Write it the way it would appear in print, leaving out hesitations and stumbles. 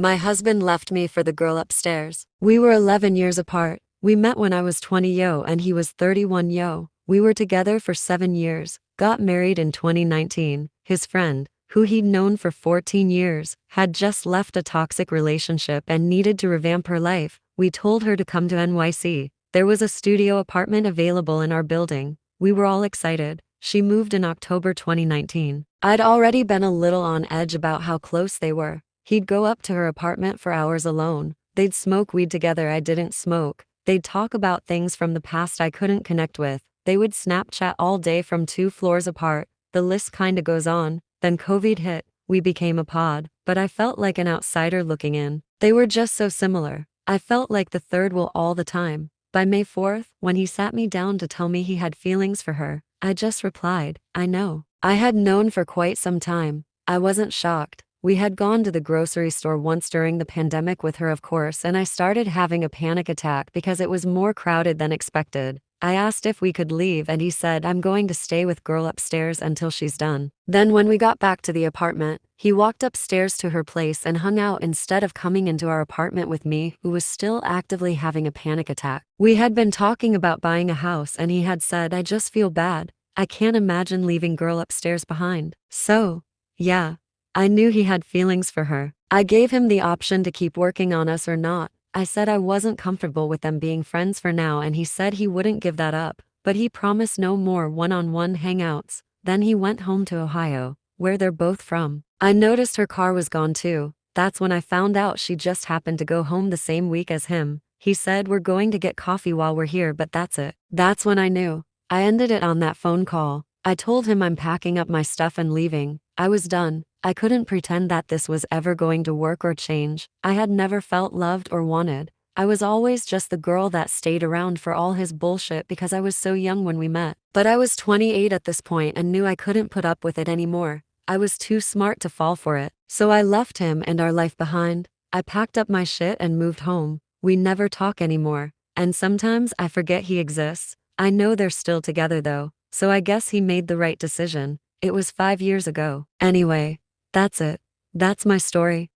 My husband left me for the girl upstairs. We were 11 years apart. We met when I was 20 yo and he was 31 yo. We were together for 7 years, got married in 2019. His friend, who he'd known for 14 years, had just left a toxic relationship and needed to revamp her life. We told her to come to NYC. There was a studio apartment available in our building. We were all excited. She moved in October 2019. I'd already been a little on edge about how close they were. He'd go up to her apartment for hours alone. They'd smoke weed together I didn't smoke. They'd talk about things from the past I couldn't connect with. They would Snapchat all day from 2 floors apart. The list kinda goes on. Then COVID hit. We became a pod, but I felt like an outsider looking in. They were just so similar. I felt like the third wheel all the time. By May 4th, when he sat me down to tell me he had feelings for her, I just replied, I know. I had known for quite some time. I wasn't shocked. We had gone to the grocery store once during the pandemic with her, of course, and I started having a panic attack because it was more crowded than expected. I asked if we could leave and he said, I'm going to stay with girl upstairs until she's done. Then when we got back to the apartment, he walked upstairs to her place and hung out instead of coming into our apartment with me, who was still actively having a panic attack. We had been talking about buying a house and he had said, I just feel bad. I can't imagine leaving girl upstairs behind. So, yeah. I knew he had feelings for her. I gave him the option to keep working on us or not. I said I wasn't comfortable with them being friends for now and he said he wouldn't give that up, but he promised no more one-on-one hangouts. Then he went home to Ohio, where they're both from. I noticed her car was gone too. That's when I found out she just happened to go home the same week as him. He said we're going to get coffee while we're here, but that's it. That's when I knew. I ended it on that phone call. I told him I'm packing up my stuff and leaving. I was done. I couldn't pretend that this was ever going to work or change. I had never felt loved or wanted. I was always just the girl that stayed around for all his bullshit because I was so young when we met. But I was 28 at this point and knew I couldn't put up with it anymore. I was too smart to fall for it. So I left him and our life behind. I packed up my shit and moved home. We never talk anymore. And sometimes I forget he exists. I know they're still together though, so I guess he made the right decision. It was 5 years ago. Anyway, that's it. That's my story.